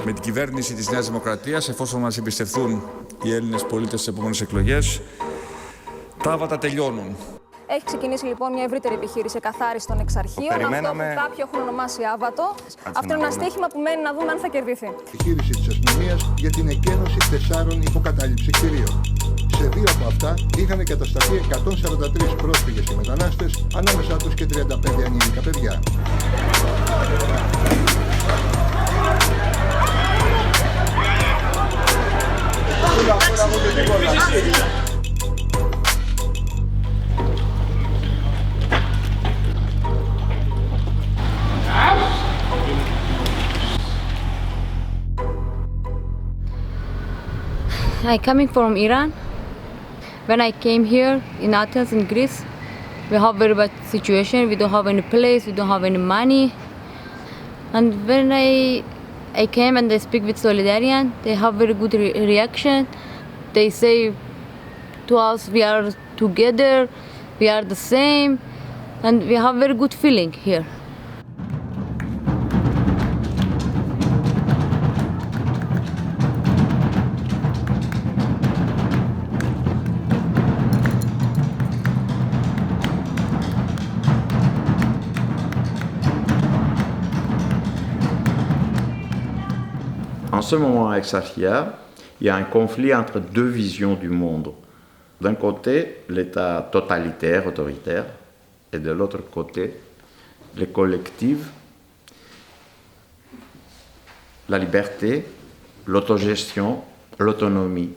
Με την κυβέρνηση της Νέας Δημοκρατίας, εφόσον μας εμπιστευτούν οι Έλληνες πολίτες στις επόμενες εκλογές, τα άβατα τελειώνουν. Έχει ξεκινήσει λοιπόν μια ευρύτερη επιχείρηση εκαθάρισης των εξαρχείων. Αυτό που κάποιοι έχουν ονομάσει άβατο. Αυτό είναι ένα στοίχημα που μένει να δούμε αν θα κερδιθεί. Επιχείρηση της αστυνομίας για την εκένωση 4 υποκατάληψη κτηρίων. Σε 2 από αυτά είχαν κατασταθεί 143 πρόσφυγες και μετανάστες, ανάμεσά τους και 35 ανήλικα παιδιά. I'm coming from Iran. When I came here in Athens, in Greece, we have very bad situation. We don't have any place. We don't have any money. And when I came and I speak with Solidarian, they have very good reaction. They say to us, we are together, we are the same, and we have very good feeling here. En ce moment à Exarchia, il y a un conflit entre 2 visions du monde. D'un côté, l'État totalitaire, autoritaire, et de l'autre côté, les collectifs, la liberté, l'autogestion, l'autonomie.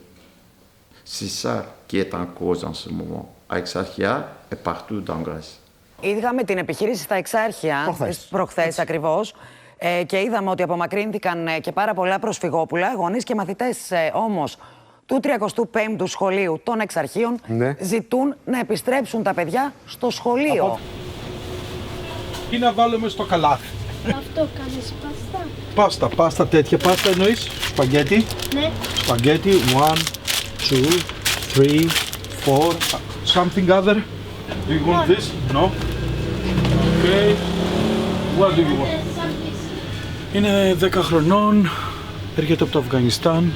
C'est ça qui est en cause en ce moment, à Exarchia et partout en Grèce. Είδαμε την επιχείρηση στα Εξάρχεια, προχθές ακριβώς, και είδαμε ότι απομακρύνθηκαν και πάρα πολλά προσφυγόπουλα. Γονείς και μαθητές όμως του 35ου σχολείου των Εξαρχείων ζητούν να επιστρέψουν τα παιδιά στο σχολείο. Τι να βάλουμε στο καλάθι? Αυτό κάνεις πάστα. Πάστα τέτοια πάστα εννοείς? Σπαγκέτι? Ναι. Σπαγκέτι, 1, 2, 3, 4, something other? Do you want this? No? Okay. What do you want? Είναι 10 χρονών, έρχεται από το Αφγανιστάν.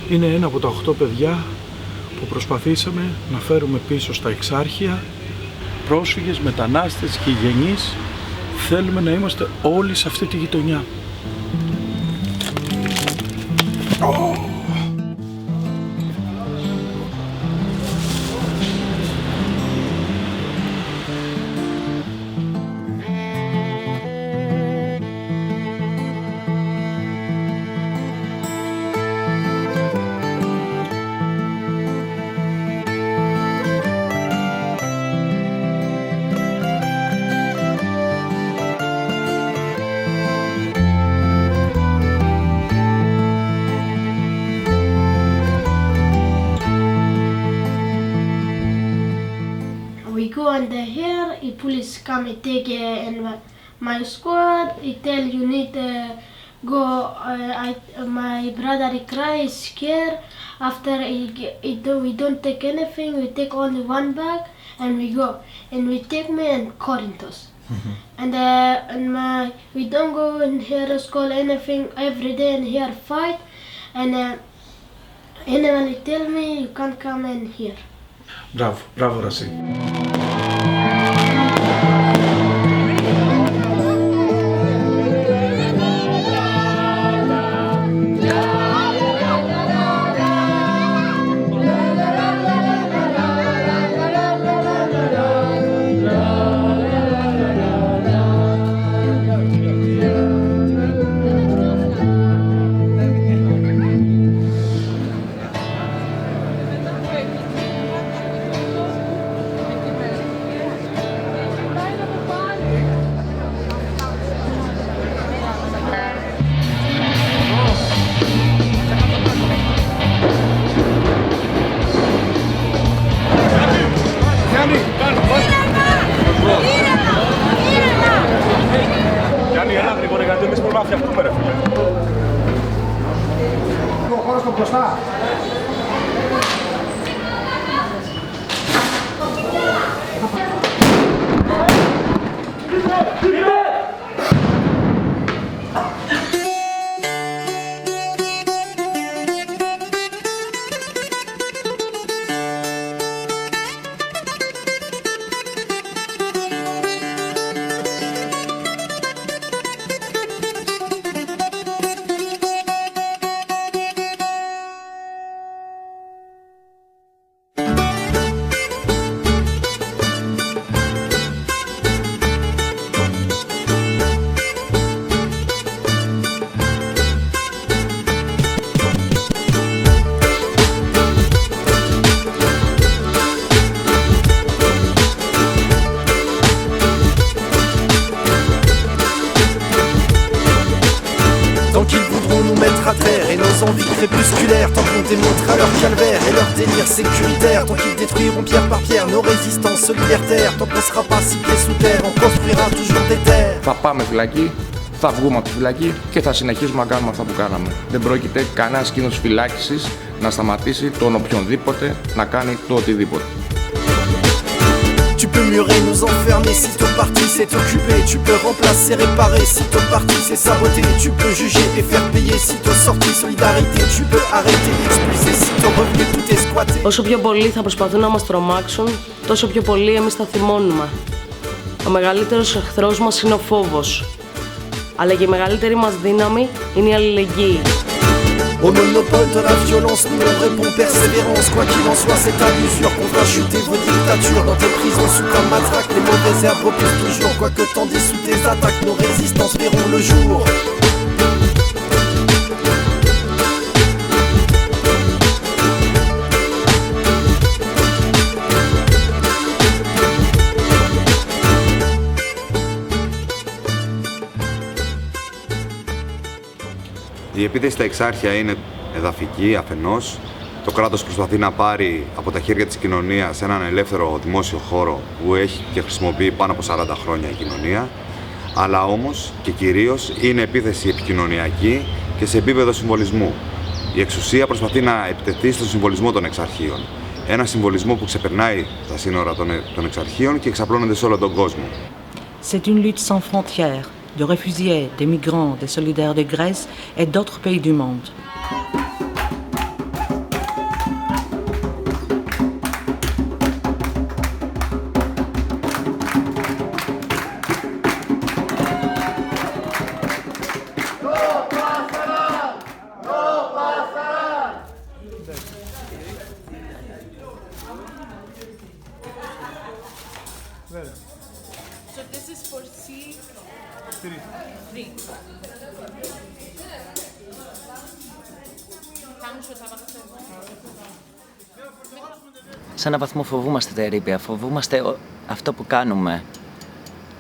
Είναι ένα από τα 8 παιδιά που προσπαθήσαμε να φέρουμε πίσω στα Εξάρχεια. Πρόσφυγες, μετανάστες και γηγενείς. Θέλουμε να είμαστε όλοι σε αυτή τη γειτονιά. We go under here, the police come and take in my squad. He tell you need to go. My brother he cry, he's scared. After we don't take anything. We take only one bag and we go. And we take me in Corinthos. And we don't go in here school anything every day and here fight. And anyone tell me you can't come in here. Μπράβο Ρασί. Γιάννη, έλα γρήγορα γιατί εμείς μπορούμε να φτιαχτούμε ρε φίλε. Ο χώρος το μπροστά. Είμαι! vont nous mettre à terre et nos envies crépusculaires, tant qu'on démontrera leur calvaire et leur délire sécuritaire, tant qu'ils détruiront pierre par pierre nos résistances libertaires, tant qu'on sera pas six pieds sous terre, on construira toujours des terres. Θα πάμε φυλακή, θα βγούμε από τη φυλακή και θα συνεχίσουμε να κάνουμε αυτά που κάναμε. Δεν πρόκειται κανένας κίνδυνος φυλάκισης να σταματήσει τον οποιονδήποτε να κάνει το οτιδήποτε. Tu peux murer, nous enfermer si ton parti s'est occupé. Tu peux remplacer, réparer si ton parti s'est saboté. Tu peux juger et faire payer si ton sortie solidarité. Tu peux arrêter, expulser si ton revenu tout est squatté. Όσο πιο πολλοί θα προσπαθούν να μας τρομάξουν, τόσο πιο πολύ εμείς θα θυμώνουμε. Ο μεγαλύτερος εχθρός μας είναι ο φόβος. Αλλά και η μεγαλύτερη μας δύναμη είναι η αλληλεγγύη. Au monopole de la violence, nous on répond persévérance. Quoi qu'il en soit, c'est à l'usure qu'on fera chuter vos dictatures. Dans tes prisons sous comme matraque, les mauvaises herbes repoussent toujours. Quoique tandis sous tes attaques, nos résistances verront le jour. Η επίθεση στα Εξάρχεια είναι εδαφική αφενός. Το κράτος προσπαθεί να πάρει από τα χέρια της κοινωνίας έναν ελεύθερο δημόσιο χώρο που έχει και χρησιμοποιεί πάνω από 40 χρόνια η κοινωνία. Αλλά όμως και κυρίως είναι επίθεση επικοινωνιακή και σε επίπεδο συμβολισμού. Η εξουσία προσπαθεί να επιτεθεί στον συμβολισμό των εξαρχείων. Ένα συμβολισμό που ξεπερνάει τα σύνορα των εξαρχείων και εξαπλώνεται σε όλο τον κόσμο. C'est une lutte sans frontières. De réfugiés, des migrants, des solidaires de Grèce et d'autres pays du monde. So this is for C3. Σε έναν βαθμό φοβούμαστε τα ερείπια, φοβούμαστε αυτό που κάνουμε,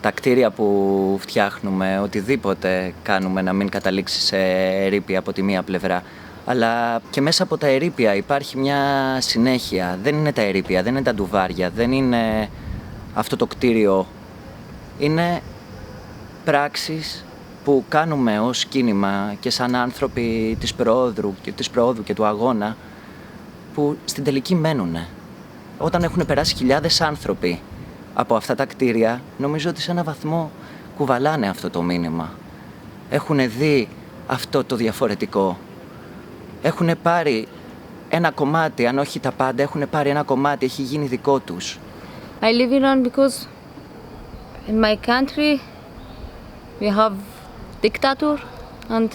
τα κτίρια που φτιάχνουμε, οτιδήποτε κάνουμε να μην καταλήξει σε ερείπια από τη μία πλευρά. Αλλά και μέσα από τα ερείπια υπάρχει μια συνέχεια. Δεν είναι τα ερείπια, δεν είναι τα ντουβάρια, δεν είναι αυτό το κτίριο. Είναι πράξεις που κάνουμε ως κίνημα και σαν άνθρωποι της προόδου και του αγώνα που στην τελική μένουνε. Όταν έχουν περάσει χιλιάδες άνθρωποι από αυτά τα κτίρια, νομίζω ότι σε έναν βαθμό κουβαλάνε αυτό το μήνυμα. Έχουν δει αυτό το διαφορετικό. Έχουν πάρει ένα κομμάτι, αν όχι τα πάντα, έχουν πάρει ένα κομμάτι, έχει γίνει δικό τους. I live in Iran because in my country we have dictator and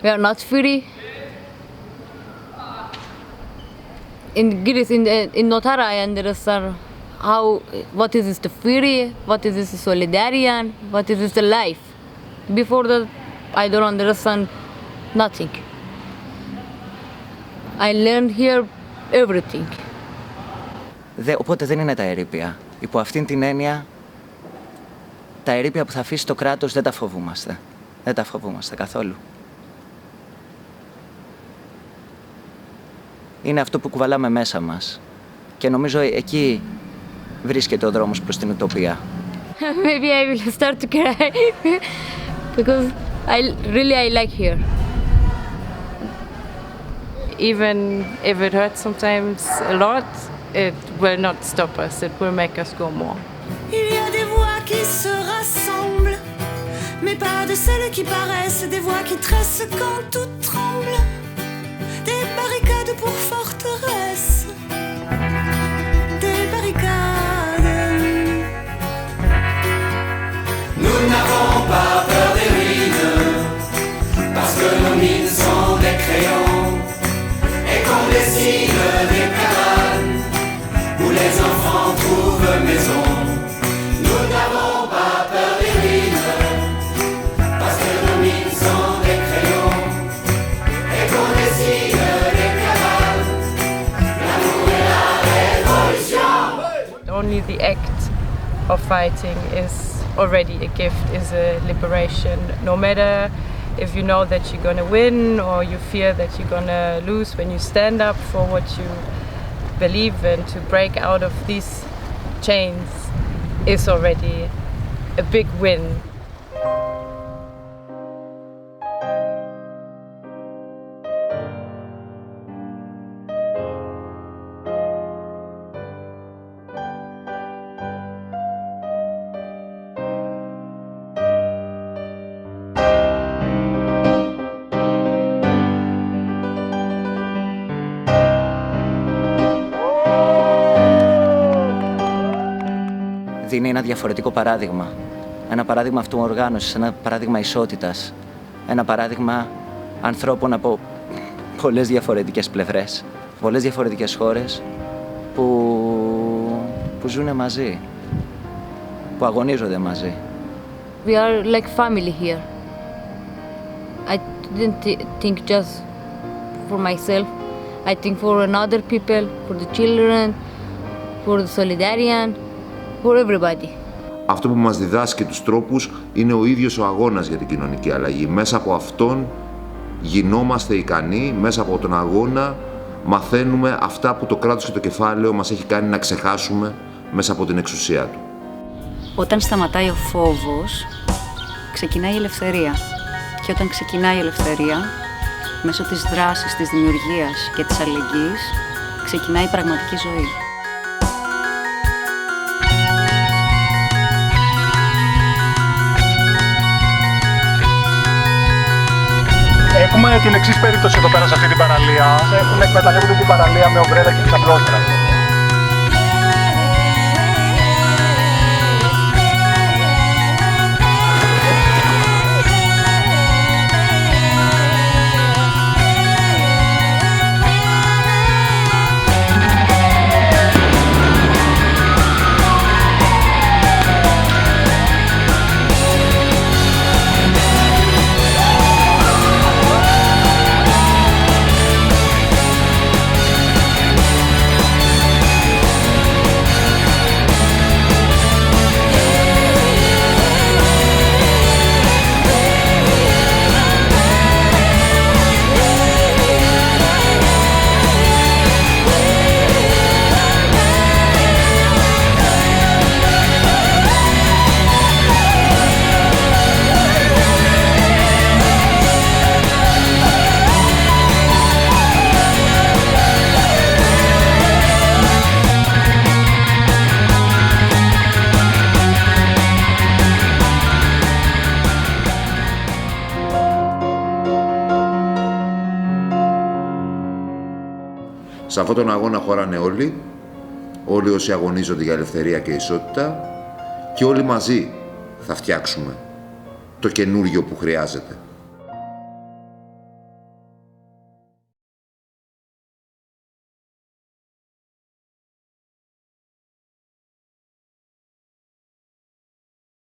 we are not free. In Greece, in Notara, I understand what is the free, what is the solidarian, what is the life. Before that, I don't understand nothing. I learned here everything. Οπότε δεν είναι τα ερείπια. Υπό αυτήν την έννοια, τα ερείπια που θα αφήσει το κράτος δεν τα φοβούμαστε. Δεν τα φοβούμαστε καθόλου. Είναι αυτό που κουβαλάμε μέσα μας. Και νομίζω εκεί βρίσκεται ο δρόμος προς την ουτοπία. Maybe I will start to cry because I like here. Even if it hurts sometimes a lot, it will not stop us. It will make us go more. Il y a des voix qui se rassemblent, mais pas de celles qui paraissent, des voix qui tressent quand tout tremble. Des barricades pour forteresse, des barricades. Nous n'avons pas peur des ruines, parce que nos mines sont des crayons, et qu'on dessine des cabanes, où les enfants trouvent maison. Nous n'avons pas peur des ruines, parce que nos mines sont des crayons, et qu'on dessine des cabanes, l'amour et la révolution. Only the act of fighting is already a gift, is a liberation. No matter if you know that you're gonna win or you fear that you're gonna lose, when you stand up for what you believe and to break out of these chains is already a big win. Δίνει ένα διαφορετικό παράδειγμα. Ένα παράδειγμα αυτοοργάνωσης, ένα παράδειγμα ισότητας. Ένα παράδειγμα ανθρώπων από πολλές διαφορετικές πλευρές, πολλές διαφορετικές χώρες που ζουν μαζί, που αγωνίζονται μαζί. We are like family here. I didn't think just for myself. I think for another people, for the children, for the Solidarian, for everybody. Αυτό που μας διδάσκει τους τρόπους είναι ο ίδιος ο αγώνας για την κοινωνική αλλαγή. Μέσα από αυτόν γινόμαστε ικανοί, μέσα από τον αγώνα μαθαίνουμε αυτά που το κράτος και το κεφάλαιο μας έχει κάνει να ξεχάσουμε μέσα από την εξουσία του. Όταν σταματάει ο φόβος, ξεκινάει η ελευθερία. Και όταν ξεκινάει η ελευθερία, μέσω της δράσης, της δημιουργίας και της αλληλεγγύης, ξεκινάει η πραγματική ζωή. Έχουμε την εξής περίπτωση εδώ πέρα σε αυτή την παραλία. Έχουν εκμεταλλεύονται την παραλία με ομπρέλα και ξαπλώστρα. Σε αυτόν τον αγώνα χωράνε όλοι όσοι αγωνίζονται για ελευθερία και ισότητα και όλοι μαζί θα φτιάξουμε το καινούργιο που χρειάζεται.